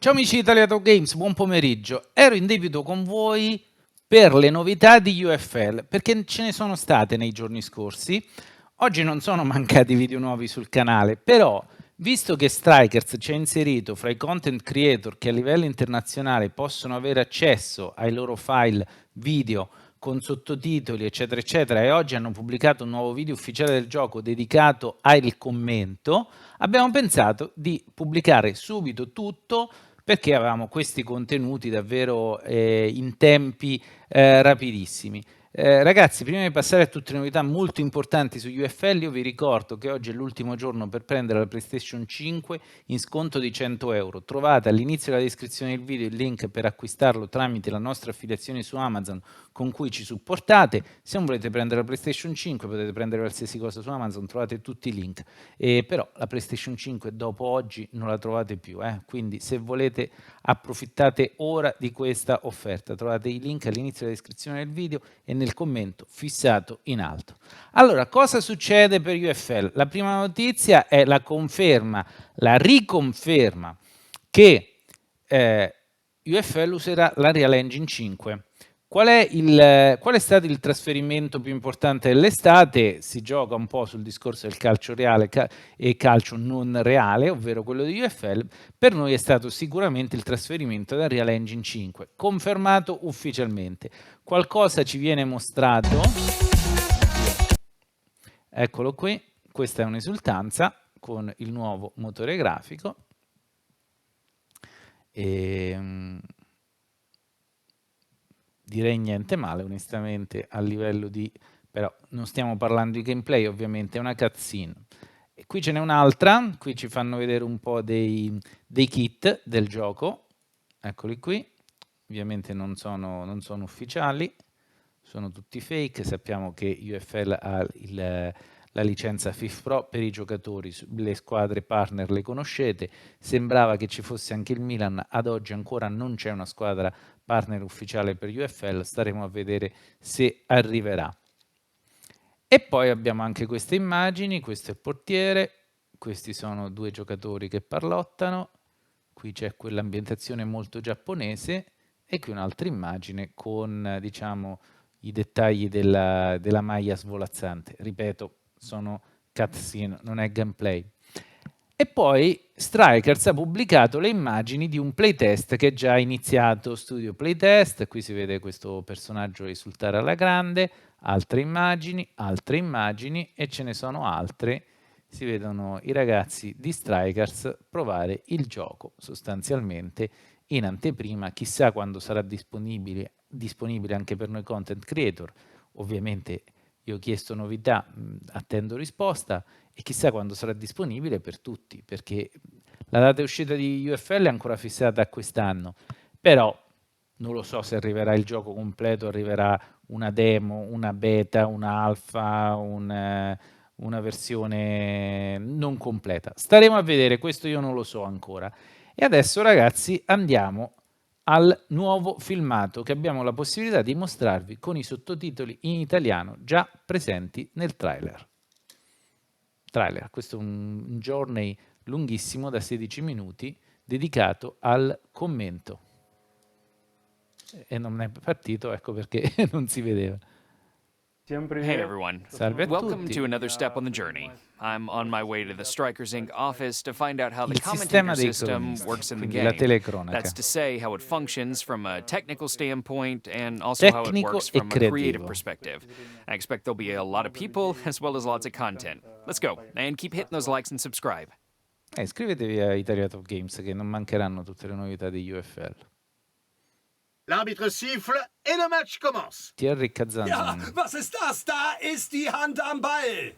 Ciao amici di Italiato Games, buon pomeriggio. Ero in debito con voi per le novità di UFL, perché ce ne sono state nei giorni scorsi. Oggi non sono mancati video nuovi sul canale, però visto che Strikerz ci ha inserito fra i content creator che a livello internazionale possono avere accesso ai loro file video con sottotitoli eccetera eccetera, e oggi hanno pubblicato un nuovo video ufficiale del gioco dedicato al commento, abbiamo pensato di pubblicare subito tutto, perché avevamo questi contenuti davvero in tempi rapidissimi. Ragazzi, prima di passare a tutte le novità molto importanti su UFL, io vi ricordo che oggi è l'ultimo giorno per prendere la PlayStation 5 in sconto di 100 euro. Trovate all'inizio della descrizione del video il link per acquistarlo tramite la nostra affiliazione su Amazon con cui ci supportate. Se non volete prendere la PlayStation 5 potete prendere qualsiasi cosa su Amazon, trovate tutti i link. Però la PlayStation 5 dopo oggi non la trovate più, quindi se volete approfittate ora di questa offerta. Trovate i link all'inizio della descrizione del video e nel commento fissato in alto. Allora, cosa succede per UFL? La prima notizia è la conferma, la riconferma che UFL userà l'Unreal Engine 5. Qual è stato il trasferimento più importante dell'estate? Si gioca un po' sul discorso del calcio reale e calcio non reale, ovvero quello di UFL. Per noi è stato sicuramente il trasferimento da Unreal Engine 5, confermato ufficialmente. Qualcosa ci viene mostrato, eccolo qui, questa è un'esultanza con il nuovo motore grafico. Direi niente male onestamente a livello di, però non stiamo parlando di gameplay, ovviamente è una cutscene. E qui ce n'è un'altra, qui ci fanno vedere un po' dei kit del gioco, eccoli qui, ovviamente non sono ufficiali, sono tutti fake. Sappiamo che UFL ha la licenza FIFA Pro per i giocatori, le squadre partner le conoscete, sembrava che ci fosse anche il Milan, ad oggi ancora non c'è una squadra partner ufficiale per UFL, staremo a vedere se arriverà. E poi abbiamo anche queste immagini, questo è il portiere, questi sono due giocatori che parlottano, qui c'è quell'ambientazione molto giapponese e qui un'altra immagine con diciamo i dettagli della maglia svolazzante. Ripeto, sono cutscene, non è gameplay. E poi Strikerz ha pubblicato le immagini di un playtest che è già iniziato, studio playtest, qui si vede questo personaggio risultare alla grande, altre immagini e ce ne sono altre, si vedono i ragazzi di Strikerz provare il gioco sostanzialmente in anteprima, chissà quando sarà disponibile anche per noi content creator, ovviamente io ho chiesto novità, attendo risposta e chissà quando sarà disponibile per tutti, perché la data di uscita di UFL è ancora fissata a quest'anno, però non lo so se arriverà il gioco completo, arriverà una demo, una beta, una alfa, una versione non completa. Staremo a vedere, questo io non lo so ancora. E adesso ragazzi andiamo al nuovo filmato che abbiamo la possibilità di mostrarvi con i sottotitoli in italiano già presenti nel trailer. Questo è un journey lunghissimo da 16 minuti dedicato al commento. E non è partito, ecco perché non si vedeva. Hey everyone, Salve a welcome tutti. to another step on the journey. I'm on my way to the Strikerz Inc. office to find out how the Il sistema commentator dei system cronisti, works in the quindi la game. telecronaca. That's to say, how it functions from a technical standpoint and also how it Tecnico works e from a creative creativo. perspective. I expect there'll be a lot of people as well as lots of content. Let's go, and keep hitting those likes and subscribe. Iscrivetevi a Italiato Games che non mancheranno tutte le novità di UFL. L'arbitre siffle et le match commence. Thierry Kazanzan. Ja, was ist das? Da ist die Hand am Ball.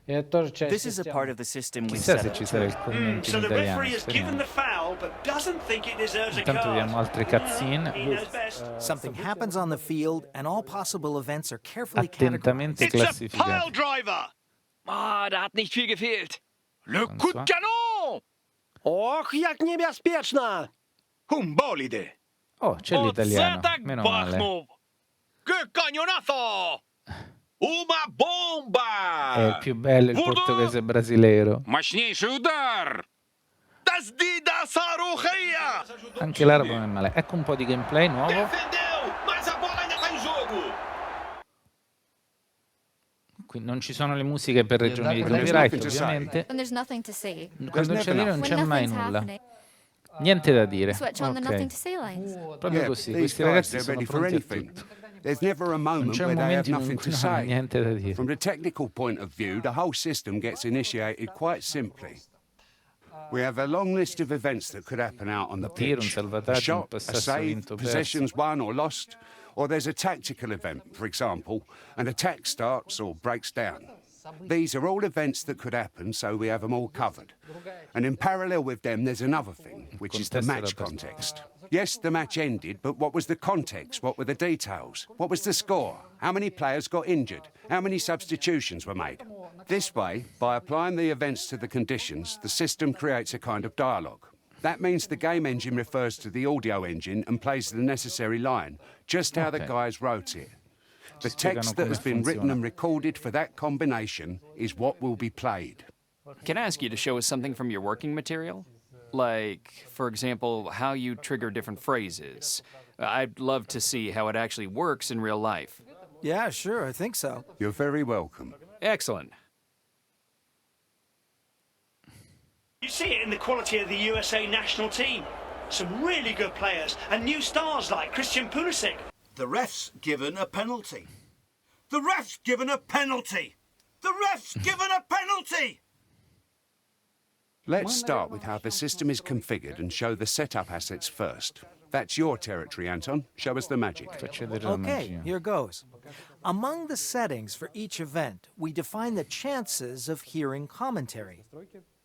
This is a part of the system we've Chissà set se up. ci sarà il commento So in the italiano. referee has given Speriamo. the foul but doesn't think it deserves a Intanto card. vediamo altre cutscene. He knows best. Something happens on the field, and all possible events are carefully Attentamente categorized. It's a pile classificati. driver. Ah, da hat nicht viel gefehlt. Le coup de canon. Och, jak niebezpieczna. Un bolide. Oh, c'è l'italiano. Meno male. Che cagnonazo. Uma È bomba. il più bello il portoghese brasileiro. Мощнейший удар. تسديدة صاروخية. Anche l'arabo non è male. Ecco un po' di gameplay nuovo. Defendeu, mas a bola ainda está em jogo. Qui non ci sono le musiche per ragioni di There's copyright, nothing to say. ovviamente. When there's nothing to say. Quando c'è lì non When c'è mai nothing's nulla. happening. Niente da dire. Switch on the Ok. nothing to say lines. Proprio Yeah, così. these Questi guys, ragazzi they're sono ready for pronti a anything. tutto. There's never a Non moment c'è un where they have momento in nothing cui to non hanno say. niente da dire. From the technical point of view, the whole system gets initiated quite simply. We have a long list of events that could happen out on the tiro, un pitch. A salvataggio, un shot, a possesso save, vinto, perso. possessions won or lost, or there's a tactical event, for example, an attack starts or breaks down. These are all events that could happen, so we have them all covered. And in parallel with them, there's another thing, which is the Contesto match della context. Yes, the match ended, but what was the context? What were the details? What was the score? How many players got injured? How many substitutions were made? This way, by applying the events to the conditions, the system creates a kind of dialogue. That means the game engine refers to the audio engine and plays the necessary line, just how the Okay. guys wrote it. The spiegano text that come has been written funziona. and recorded for that combination is what will be played. Can I ask you to show us something from your working material? Like, for example, how you trigger different phrases. I'd love to see how it actually works in real life. Yeah, sure, I think so. You're very welcome. Excellent. You see it in the quality of the USA national team. Some really good players and new stars like Christian Pulisic. The ref's given a penalty. The ref's given a penalty. The ref's given a penalty. Let's start with how the system is configured and show the setup assets first. That's your territory, Anton. Show us the magic. Faccio vedere la Okay, magia. here goes. Among the settings for each event, we define the chances of hearing commentary.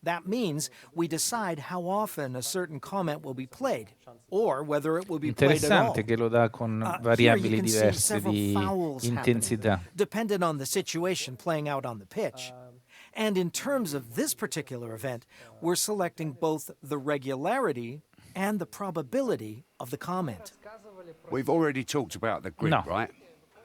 That means we decide how often a certain comment will be played, or whether it will be played at all. Interessante che lo dà con Here you variabili can see diverse several di fouls intensità. happening, dependent on the situation playing out on the pitch. And in terms of this particular event, we're selecting both the regularity and the probability of the comment. We've already talked about the grid, No. right?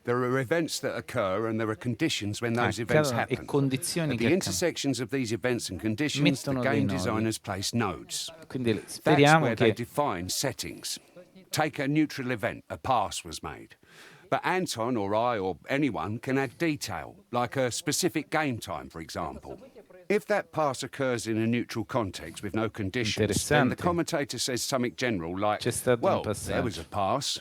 There are events that occur and there are conditions when those events Accadono e happen. condizioni At che the accadono. intersections of these events and conditions, the Mettono dei game nodi. designers place nodes. Quindi That's speriamo where they che define settings. Take a neutral event, a pass was made. But Anton or I or anyone can add detail, like a specific game time, for example. If that pass occurs in a neutral context with no conditions, then the Interessante. commentator says something general like, C'è stato un well, there passaggio. was a pass.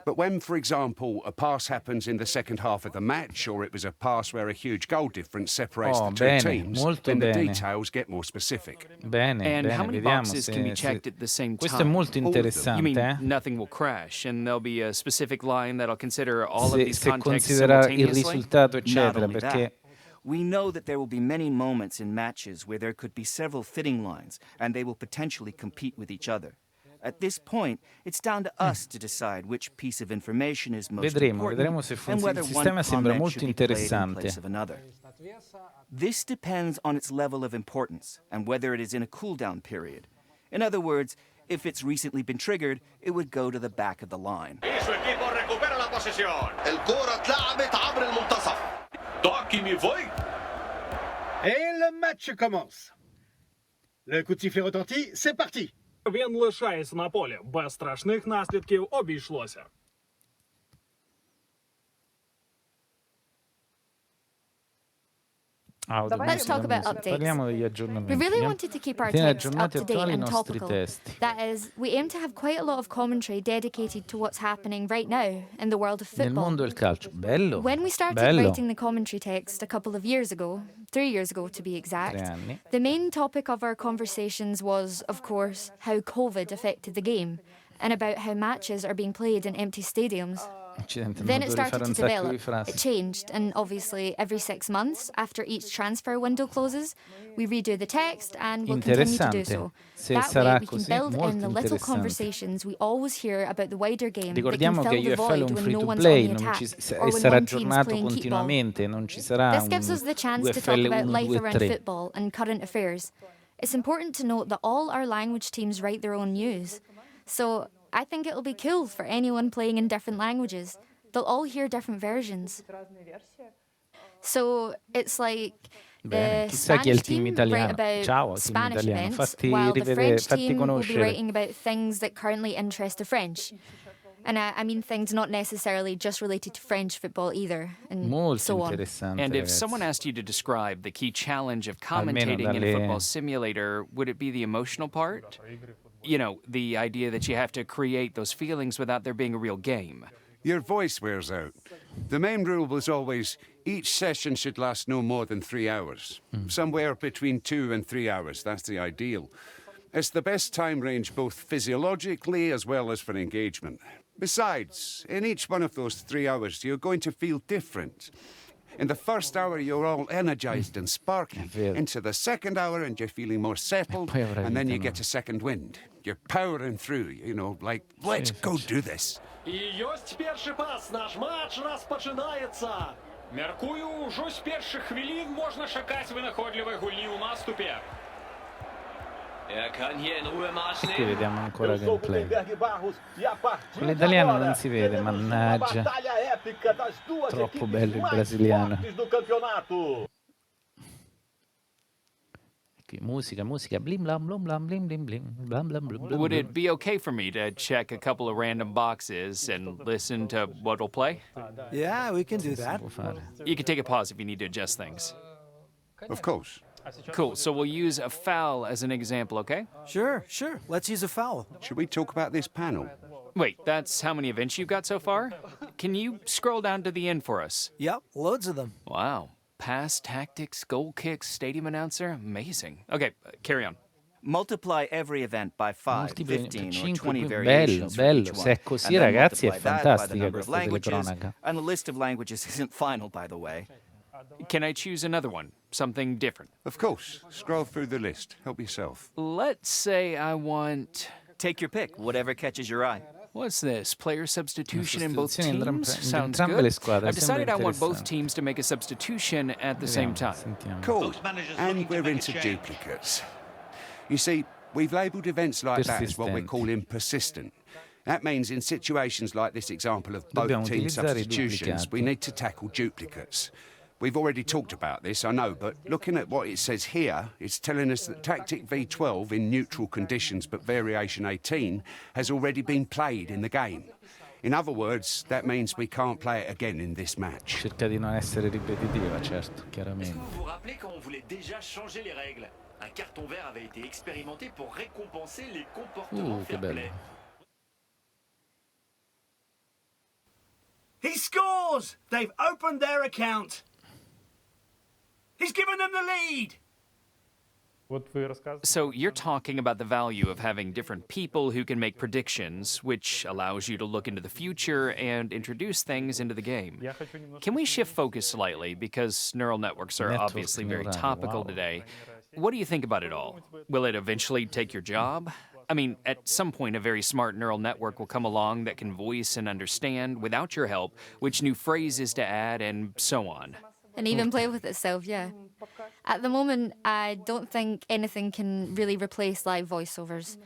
But when, for example, a pass happens in the second half of the match, or it was a pass where a huge goal difference separates Oh, the two bene, teams, molto then the bene. details get more specific. Bene, And bene, how many vediamo boxes se, can be se- checked at the same Questo è time? molto You mean interessante, eh? nothing will crash, and there'll be a specific line that'll consider all of Se, these se contexts considera il simultaneously? risultato, Not eccetera, only perché that, we know that there will be many moments in matches where there could be several fitting lines, and they will potentially compete with each other. At this point, it's down to us to decide which piece of information is most vedremo se important and funziona. whether Il one sistema sembra comment molto should be played in interessante. place of another. This depends on its level of importance and whether it is in a cooldown period. In other words, if it's recently been triggered, it would go to the back of the line. Y su equipo recupera la posesión. الكرة اتلعبت عبر المنتصف. Toque me voy. Et le match commence. Le coup de sifflet retentit, c'est parti. Він лишається на полі. Без страшних наслідків обійшлося. Let's talk about updates. Parliamo degli We aggiornamenti. really wanted to keep our Tieni text up aggiornati to date attuali i and nostri topical. testi. That is, we aim to have quite a lot of commentary dedicated to what's happening right now in the world of Nel football. mondo del calcio. Bello. When we started bello. writing the commentary text a couple of years ago, 3 years ago to be 3 exact, anni. the main topic of our conversations was, of course, how COVID affected the game and about how matches are being played in empty stadiums. Accidenti, Then non it dovrei started fare un to sacco di develop. frasi. It changed, and obviously every 6 months, after each transfer window closes, we redo the text and we'll continue to do so. Se That sarà way we can così, build molto in the little interessante. conversations we always hear about the wider game that can Ricordiamo che fill the UFL è void un when free no to one's play on the non attack ci- or e when sarà one team's aggiornato playing keepball. continuamente, non ci sarà This un gives us the chance to UFL talk about 1, life 2, around 3. football and current affairs. It's important to note that all our language teams write their own news. So I think it'll be cool for anyone playing in different languages. They'll all hear different versions. So it's like Bene, The chissà chi è il Spanish team team italiano. write about Ciao, team Spanish italiano, events, fatti while the rivedere, French fatti team will be conoscere. writing about things that currently interest the French. And I mean things not necessarily just related to French football either, and Molto so on. interessante, And if ragazzi. someone asked you to describe the key challenge of Almeno commentating in a dalle- football simulator, would it be the emotional part? You know, the idea that you have to create those feelings without there being a real game. Your voice wears out. The main rule was always each session should last no more than 3 hours. Somewhere between 2 and 3 hours, that's the ideal. It's the best time range both physiologically as well as for engagement. Besides, in each one of those 3 hours, you're going to feel different. In the first hour, you're all energized and sparky. Into the second hour, and you're feeling more settled. poi avrai And then you vita, get a second wind. You're powering through, you know, like, let's go do this. І ось перший пас. Наш матч розпочинається. Мяркую, уже з перших хвилин можна чекати винаходливої гульні у наступі. Kann hier in Ruhe Marsch E qui nehmen. vediamo ancora Eu sou o gameplay. Gutenberg Barros e a partir Quello de italiano agora non si vede, teremos uma mannaggia. batalha épica das duas Troppo equipes bello il mais brasiliano. fortes do campeonato. Qui musica, blim blam blam blam blim blim blim blam blam blam blam. Would it be okay for me to check a couple of random boxes and listen to what will play? Yeah, we can do that. Può fare. You can take a pause if you need to adjust things. Of course. Cool, so we'll use a foul as an example, okay? Sure. Let's use a foul. Should we talk about this panel? Wait, that's how many events you've got so far? Can you scroll down to the end for us? Yep, loads of them. Wow. Pass, tactics, goal kicks, stadium announcer. Amazing. Okay, carry on. Multiply every event by 5, Multipli- 15, or 5, 20 bello, variations for bello. each one. Se è così, And then ragazzi, è multiply that by the fantastica number of questa languages. telecronaca. And the list of languages isn't final, by the way. Can I choose another one? Something different? Of course. Scroll through the list. Help yourself. Let's say I want... Take your pick, whatever catches your eye. What's this? Player substitution in both Sostituzioni in teams? in Sounds entrambe good. le squadre, I've sembra decided I want both interessante. teams to make a substitution at the same Vediamo, time. sentiamo. Cool. And we're into duplicates. You see, we've labelled events like that as what we're Persistenti. calling persistent. That means in situations like this example of both Dobbiamo team utilizzare i substitutions, we duplicati. need to tackle duplicates. We've already talked about this, I know, but looking at what it says here, it's telling us that Tactic V12 in neutral conditions but variation 18 has already been played in the game. In other words, that means we can't play it again in this match. Cerca di non essere ripetitiva, certo, Est-ce chiaramente. que vous vous rappelez quand on voulait déjà changer les règles? Un carton vert avait été expérimenté pour récompenser les comportements Che fair bello. play. He scores! They've opened their account. He's given them the lead. So you're talking about the value of having different people who can make predictions, which allows you to look into the future and introduce things into the game. Can we shift focus slightly, because neural networks are Network obviously very neurali, topical wow. today. What do you think about it all? Will it eventually take your job? I mean, at some point, a very smart neural network will come along that can voice and understand, without your help, which new phrases to add and so on. And even play with itself, yeah. At the moment, I don't think anything can really replace live voiceovers.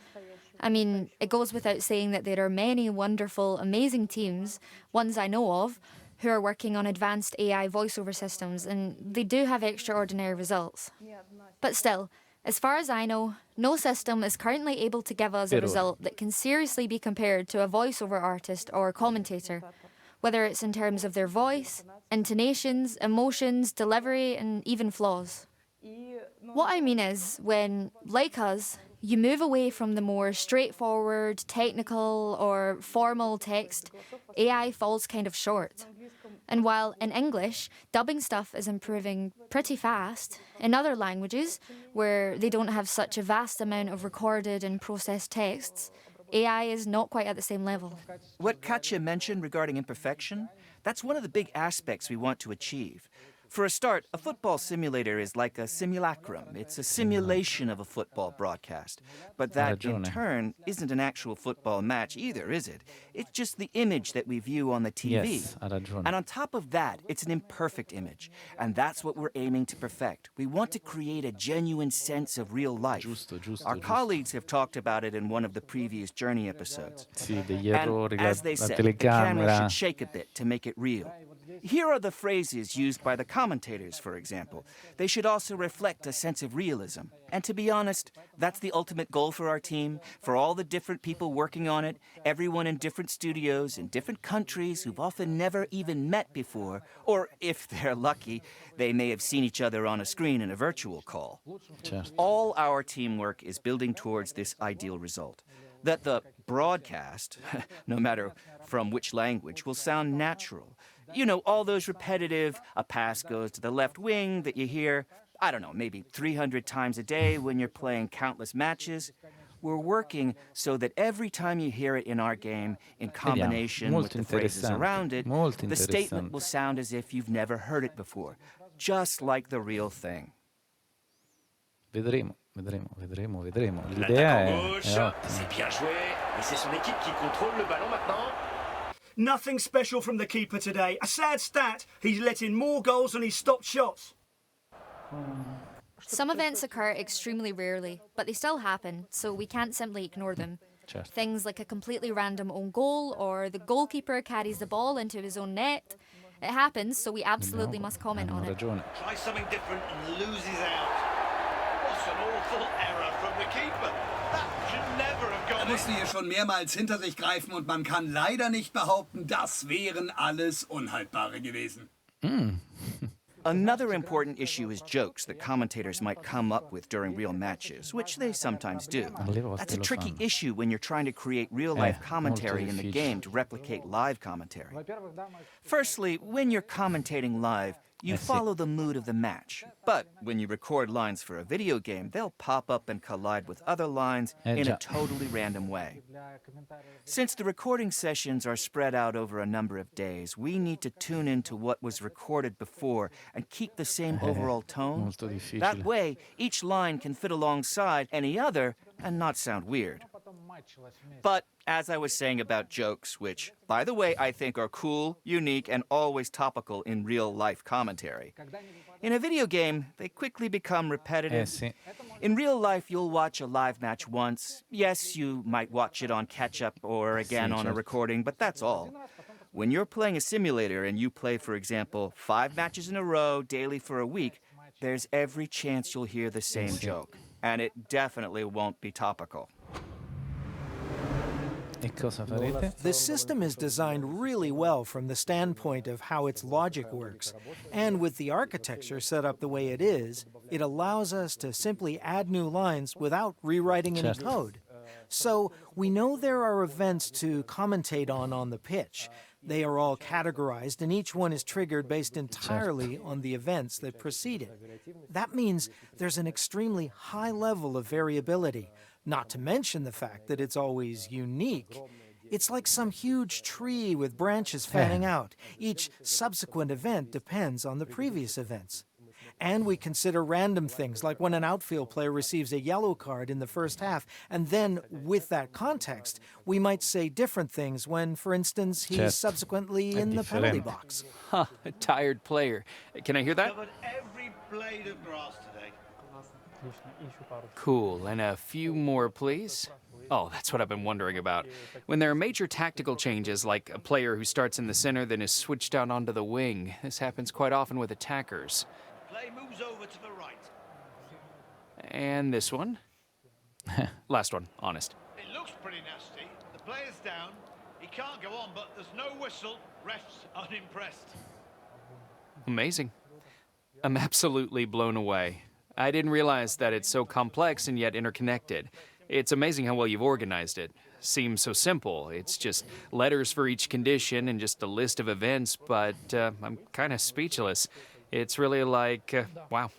I mean, it goes without saying that there are many wonderful, amazing teams, ones I know of, who are working on advanced AI voiceover systems, and they do have extraordinary results. But still, as far as I know, no system is currently able to give us a result that can seriously be compared to a voiceover artist or commentator, whether it's in terms of their voice, intonations, emotions, delivery, and even flaws. What I mean is, when, like us, you move away from the more straightforward, technical, or formal text, AI falls kind of short. And while in English, dubbing stuff is improving pretty fast, in other languages, where they don't have such a vast amount of recorded and processed texts, AI is not quite at the same level. What Katja mentioned regarding imperfection, that's one of the big aspects we want to achieve. For a start, a football simulator is like a simulacrum. It's a simulation of a football broadcast. But that, in turn, isn't an actual football match either, is it? It's just the image that we view on the TV. Yes, ha ragione. And on top of that, it's an imperfect image. And that's what we're aiming to perfect. We want to create a genuine sense of real life. Our colleagues have talked about it in one of the previous Journey episodes. Sì, degli And errori, as they la said, the camera telecamera. should shake a bit to make it real. Here are the phrases used by the commentators, for example. They should also reflect a sense of realism. And to be honest, that's the ultimate goal for our team, for all the different people working on it, everyone in different studios, in different countries who've often never even met before, or if they're lucky, they may have seen each other on a screen in a virtual call. All our teamwork is building towards this ideal result. That the broadcast, no matter from which language, will sound natural. You know, all those repetitive, a pass goes to the left wing that you hear, I don't know, maybe 300 times a day when you're playing countless matches. We're working so that every time you hear it in our game, in combination with the phrases around it, the statement will sound as if you've never heard it before, just like the real thing. Vedremo. L'idea è c'est bien joué, et c'est son équipe qui contrôle le ballon maintenant. Nothing special from the keeper today. A sad stat, he's let in more goals than he's stopped shots. Some events occur extremely rarely, but they still happen, so we can't simply ignore them. Things like a completely random own goal, or the goalkeeper carries the ball into his own net. It happens, so we absolutely must comment on it. Tries something different and loses out. What an awful error from the keeper. That should never have gone in. Musste hier schon mehrmals hinter sich greifen und man kann leider nicht behaupten, das wären alles Unhaltbare gewesen. Another important issue is jokes that commentators might come up with during real matches, which they sometimes do. That's a tricky issue when you're trying to create real-life commentary in the game to replicate live commentary. Firstly, when you're commentating live, you follow the mood of the match. But when you record lines for a video game, they'll pop up and collide with other lines in a totally random way. Since the recording sessions are spread out over a number of days, we need to tune into what was recorded before and keep the same overall tone. That way, each line can fit alongside any other and not sound weird. But as I was saying about jokes, which, by the way, I think are cool, unique, and always topical in real-life commentary. In a video game, they quickly become repetitive. In real life, you'll watch a live match once. Yes, you might watch it on catch-up or again on a recording, but that's all. When you're playing a simulator and you play, for example, 5 matches in a row daily for a week, there's every chance you'll hear the same joke. And it definitely won't be topical. The system is designed really well from the standpoint of how its logic works, and with the architecture set up the way it is, it allows us to simply add new lines without rewriting any code. So we know there are events to commentate on the pitch. They are all categorized, and each one is triggered based entirely on the events that precede it. That means there's an extremely high level of variability, not to mention the fact that it's always unique. It's like some huge tree with branches fanning out. Each subsequent event depends on the previous events. And we consider random things, like when an outfield player receives a yellow card in the first half, and then, with that context, we might say different things when, for instance, he's subsequently in the penalty box. Huh, a tired player. Can I hear that? Covered every blade of grass today. Cool, and a few more, please. Oh, that's what I've been wondering about. When there are major tactical changes, like a player who starts in the center then is switched out onto the wing, this happens quite often with attackers. Play moves over to the right. And this one. Last one, honest. It looks pretty nasty. The player's down. He can't go on, but there's no whistle. Refs unimpressed. Amazing. I'm absolutely blown away. I didn't realize that it's so complex and yet interconnected. It's amazing how well you've organized it. Seems so simple. It's just letters for each condition and just a list of events, but I'm kind of speechless. It's really like, wow.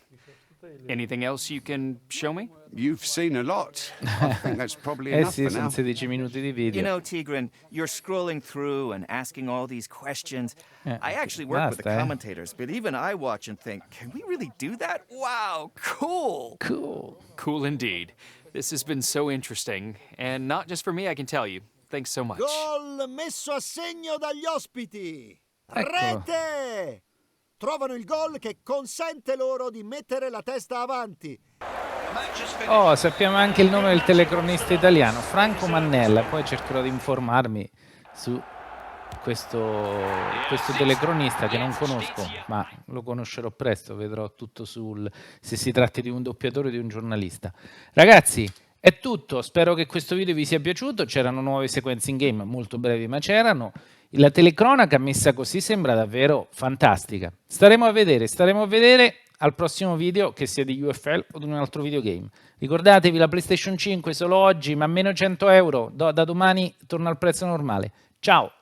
Anything else you can show me? You've seen a lot. I think that's probably enough for now. 16 minuti di video. You know, Tigran, you're scrolling through and asking all these questions. I actually work with the commentators, but even I watch and think, can we really do that? Wow, cool. Cool indeed. This has been so interesting, and not just for me, I can tell you. Thanks so much. Gol messo a segno dagli ospiti. Rete! Trovano il gol che consente loro di mettere la testa avanti. Oh, sappiamo anche il nome del telecronista italiano, Franco Mannella. Poi cercherò di informarmi su questo telecronista che non conosco, ma lo conoscerò presto, vedrò tutto se si tratta di un doppiatore o di un giornalista. Ragazzi, è tutto, spero che questo video vi sia piaciuto. C'erano nuove sequenze in game, molto brevi ma c'erano. La telecronaca messa così sembra davvero fantastica. Staremo a vedere al prossimo video, che sia di UFL o di un altro videogame. Ricordatevi, la PlayStation 5 solo oggi, ma meno 100 euro, da domani torna al prezzo normale. Ciao!